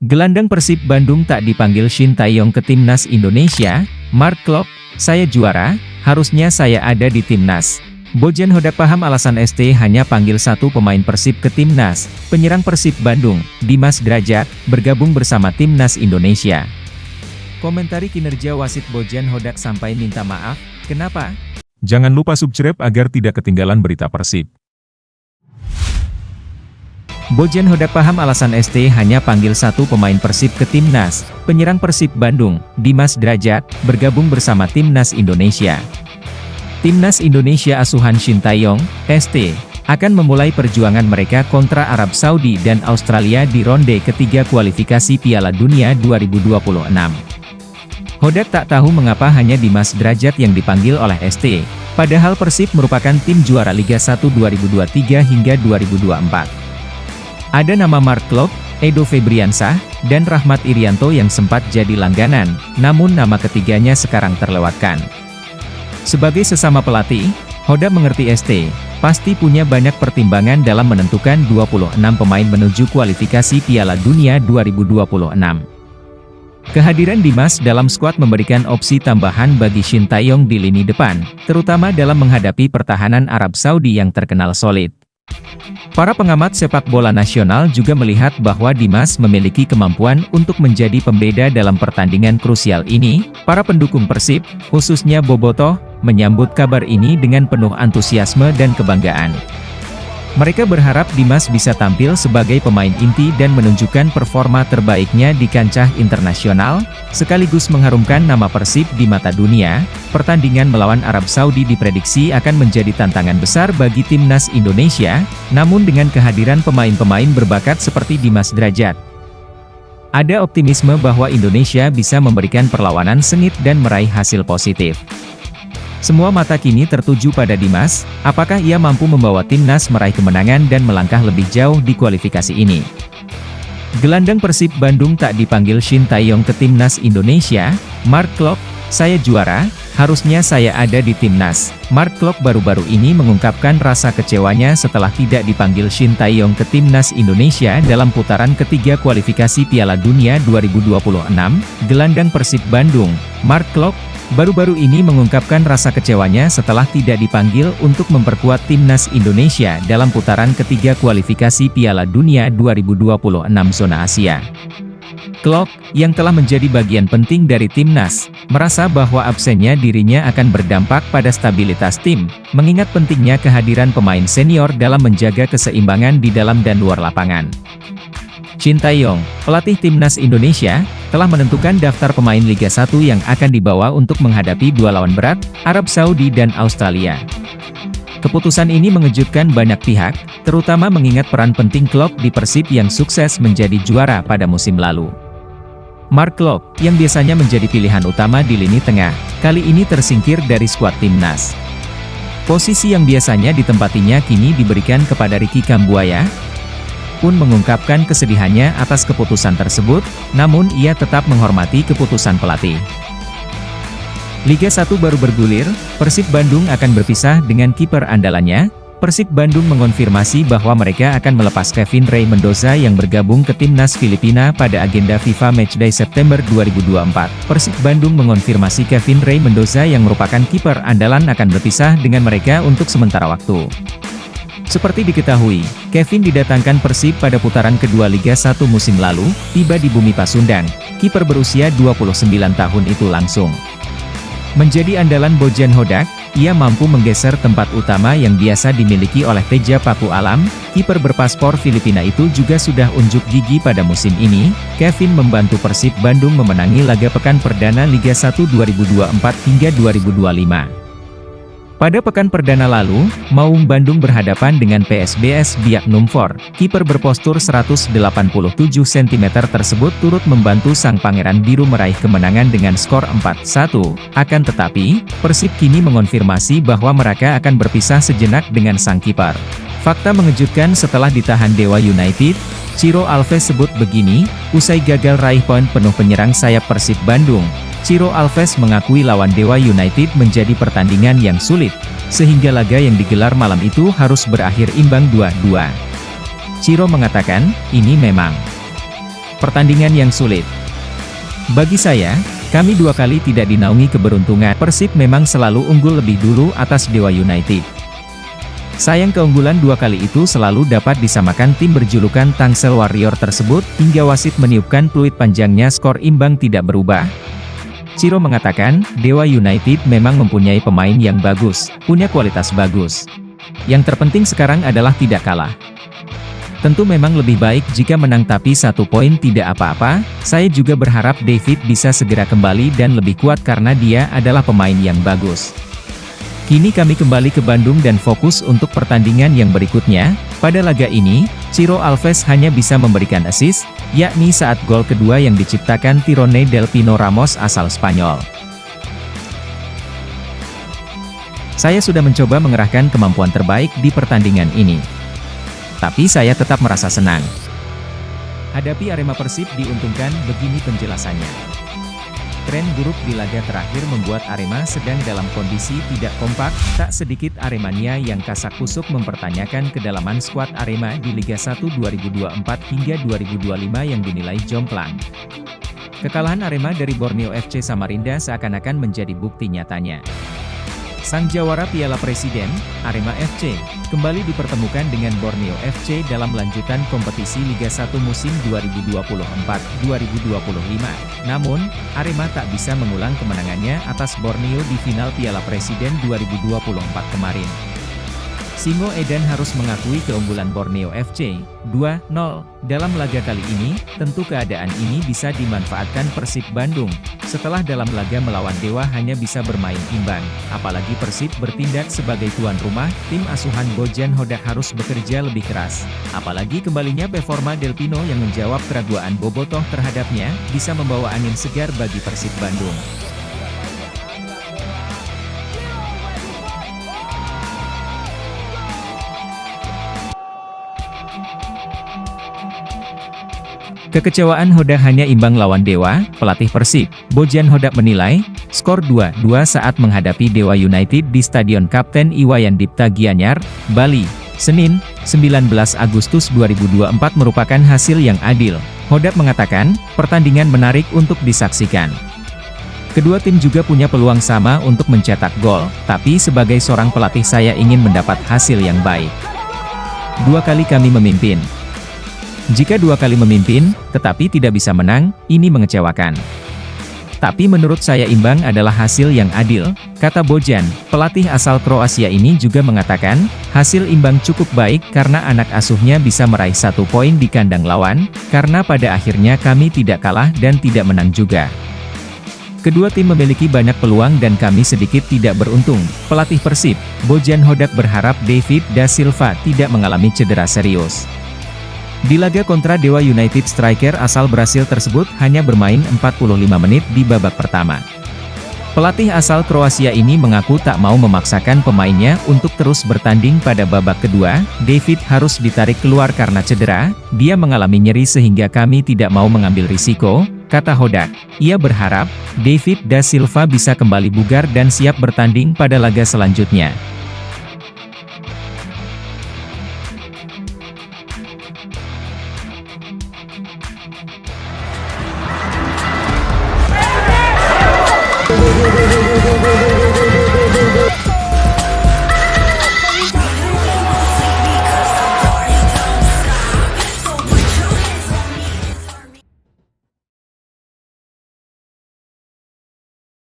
Gelandang Persib Bandung tak dipanggil Shin Tae-yong ke Timnas Indonesia. Mark Klok, saya juara, harusnya saya ada di Timnas. Bojan Hodak paham alasan ST hanya panggil satu pemain Persib ke Timnas. Penyerang Persib Bandung, Dimas Drajat, bergabung bersama Timnas Indonesia. Komentari kinerja wasit Bojan Hodak sampai minta maaf, kenapa? Jangan lupa subscribe agar tidak ketinggalan berita Persib. Bojan Hodak paham alasan ST hanya panggil satu pemain Persib ke Timnas. Penyerang Persib Bandung, Dimas Drajat, bergabung bersama Timnas Indonesia. Timnas Indonesia asuhan Shin Tae-yong, ST, akan memulai perjuangan mereka kontra Arab Saudi dan Australia di ronde ketiga kualifikasi Piala Dunia 2026. Hodak tak tahu mengapa hanya Dimas Drajat yang dipanggil oleh ST, padahal Persib merupakan tim juara Liga 1 2023 hingga 2024. Ada nama Mark Klok, Edo Febriansah, dan Rahmat Irianto yang sempat jadi langganan, namun nama ketiganya sekarang terlewatkan. Sebagai sesama pelatih, Hodak mengerti ST, pasti punya banyak pertimbangan dalam menentukan 26 pemain menuju kualifikasi Piala Dunia 2026. Kehadiran Dimas dalam skuad memberikan opsi tambahan bagi Shin Tae-yong di lini depan, terutama dalam menghadapi pertahanan Arab Saudi yang terkenal solid. Para pengamat sepak bola nasional juga melihat bahwa Dimas memiliki kemampuan untuk menjadi pembeda dalam pertandingan krusial ini. Para pendukung Persib, khususnya Bobotoh, menyambut kabar ini dengan penuh antusiasme dan kebanggaan. Mereka berharap Dimas bisa tampil sebagai pemain inti dan menunjukkan performa terbaiknya di kancah internasional, sekaligus mengharumkan nama Persib di mata dunia. Pertandingan melawan Arab Saudi diprediksi akan menjadi tantangan besar bagi Timnas Indonesia, namun dengan kehadiran pemain-pemain berbakat seperti Dimas Drajat, ada optimisme bahwa Indonesia bisa memberikan perlawanan sengit dan meraih hasil positif. Semua mata kini tertuju pada Dimas, apakah ia mampu membawa Timnas meraih kemenangan dan melangkah lebih jauh di kualifikasi ini. Gelandang Persib Bandung tak dipanggil Shin Tae-yong ke Timnas Indonesia. Mark Klok, saya juara, harusnya saya ada di Timnas. Mark Klok baru-baru ini mengungkapkan rasa kecewanya setelah tidak dipanggil Shin Tae-yong ke Timnas Indonesia dalam putaran ketiga kualifikasi Piala Dunia 2026. Gelandang Persib Bandung, Mark Klok, baru-baru ini mengungkapkan rasa kecewanya setelah tidak dipanggil untuk memperkuat Timnas Indonesia dalam putaran ketiga kualifikasi Piala Dunia 2026 zona Asia. Klok, yang telah menjadi bagian penting dari Timnas, merasa bahwa absennya dirinya akan berdampak pada stabilitas tim, mengingat pentingnya kehadiran pemain senior dalam menjaga keseimbangan di dalam dan luar lapangan. Shin Tae-yong, pelatih Timnas Indonesia, telah menentukan daftar pemain Liga 1 yang akan dibawa untuk menghadapi dua lawan berat, Arab Saudi dan Australia. Keputusan ini mengejutkan banyak pihak, terutama mengingat peran penting Klok di Persib yang sukses menjadi juara pada musim lalu. Mark Klok, yang biasanya menjadi pilihan utama di lini tengah, kali ini tersingkir dari skuad Timnas. Posisi yang biasanya ditempatinya kini diberikan kepada Ricky Kambuaya, pun mengungkapkan kesedihannya atas keputusan tersebut, namun ia tetap menghormati keputusan pelatih. Liga 1 baru bergulir, Persib Bandung akan berpisah dengan kiper andalannya. Persib Bandung mengonfirmasi bahwa mereka akan melepas Kevin Rey Mendoza yang bergabung ke Timnas Filipina pada agenda FIFA Matchday September 2024. Persib Bandung mengonfirmasi Kevin Rey Mendoza yang merupakan kiper andalan akan berpisah dengan mereka untuk sementara waktu. Seperti diketahui, Kevin didatangkan Persib pada putaran kedua Liga 1 musim lalu, tiba di bumi Pasundan. Kiper berusia 29 tahun itu langsung menjadi andalan Bojan Hodak. Ia mampu menggeser tempat utama yang biasa dimiliki oleh Teja Paku Alam. Kiper berpaspor Filipina itu juga sudah unjuk gigi pada musim ini. Kevin membantu Persib Bandung memenangi laga pekan perdana Liga 1 2024 hingga 2025. Pada pekan perdana lalu, Maung Bandung berhadapan dengan PSBS Biak Numfor. Kiper berpostur 187 cm tersebut turut membantu sang Pangeran Biru meraih kemenangan dengan skor 4-1. Akan tetapi, Persib kini mengonfirmasi bahwa mereka akan berpisah sejenak dengan sang kiper. Fakta mengejutkan setelah ditahan Dewa United, Ciro Alves sebut begini, usai gagal raih poin penuh penyerang sayap Persib Bandung. Ciro Alves mengakui lawan Dewa United menjadi pertandingan yang sulit, sehingga laga yang digelar malam itu harus berakhir imbang 2-2. Ciro mengatakan, ini memang Pertandingan yang sulit. Bagi saya, kami 2 kali tidak dinaungi keberuntungan. Persib memang selalu unggul lebih dulu atas Dewa United. Sayang keunggulan 2 kali itu selalu dapat disamakan tim berjulukan Tangsel Warrior tersebut, hingga wasit meniupkan peluit panjangnya skor imbang tidak berubah. Ciro mengatakan, Dewa United memang mempunyai pemain yang bagus, punya kualitas bagus. Yang terpenting sekarang adalah tidak kalah. Tentu memang lebih baik jika menang, tapi 1 poin tidak apa-apa. Saya juga berharap David bisa segera kembali dan lebih kuat karena dia adalah pemain yang bagus. Kini kami kembali ke Bandung dan fokus untuk pertandingan yang berikutnya. Pada laga ini, Ciro Alves hanya bisa memberikan assist, yakni saat gol kedua yang diciptakan Tyrone Del Pino Ramos asal Spanyol. Saya sudah mencoba mengerahkan kemampuan terbaik di pertandingan ini. Tapi saya tetap merasa senang. Hadapi Arema, Persib diuntungkan, begini penjelasannya. Tren buruk di laga terakhir membuat Arema sedang dalam kondisi tidak kompak. Tak sedikit Aremania yang kasak-kusuk mempertanyakan kedalaman skuad Arema di Liga 1 2024 hingga 2025 yang dinilai jomplang. Kekalahan Arema dari Borneo FC Samarinda seakan-akan menjadi bukti nyatanya. Sang jawara Piala Presiden, Arema FC, kembali dipertemukan dengan Borneo FC dalam lanjutan kompetisi Liga 1 musim 2024-2025. Namun, Arema tak bisa mengulang kemenangannya atas Borneo di final Piala Presiden 2024 kemarin. Singo Edan harus mengakui keunggulan Borneo FC, 2-0, dalam laga kali ini. Tentu keadaan ini bisa dimanfaatkan Persib Bandung, setelah dalam laga melawan Dewa hanya bisa bermain imbang. Apalagi Persib bertindak sebagai tuan rumah, tim asuhan Bojan Hodak harus bekerja lebih keras. Apalagi kembalinya performa Del Pino yang menjawab keraguan Bobotoh terhadapnya, bisa membawa angin segar bagi Persib Bandung. Kekecewaan Hodak hanya imbang lawan Dewa. Pelatih Persib, Bojan Hodak menilai, skor 2-2 saat menghadapi Dewa United di Stadion Kapten Iwayan Dipta Gianyar, Bali, Senin, 19 Agustus 2024 merupakan hasil yang adil. Hodak mengatakan, pertandingan menarik untuk disaksikan. Kedua tim juga punya peluang sama untuk mencetak gol, tapi sebagai seorang pelatih saya ingin mendapat hasil yang baik. 2 kali kami memimpin. Jika 2 kali memimpin, tetapi tidak bisa menang, ini mengecewakan. Tapi menurut saya imbang adalah hasil yang adil, kata Bojan. Pelatih asal Kroasia ini juga mengatakan, hasil imbang cukup baik karena anak asuhnya bisa meraih 1 poin di kandang lawan, karena pada akhirnya kami tidak kalah dan tidak menang juga. Kedua tim memiliki banyak peluang dan kami sedikit tidak beruntung. Pelatih Persib, Bojan Hodak berharap David da Silva tidak mengalami cedera serius. Di laga kontra Dewa United, striker asal Brasil tersebut hanya bermain 45 menit di babak pertama. Pelatih asal Kroasia ini mengaku tak mau memaksakan pemainnya untuk terus bertanding pada babak kedua. David harus ditarik keluar karena cedera, dia mengalami nyeri sehingga kami tidak mau mengambil risiko, kata Hodak. Ia berharap, David da Silva bisa kembali bugar dan siap bertanding pada laga selanjutnya. Go, go, go, go, go, go, go.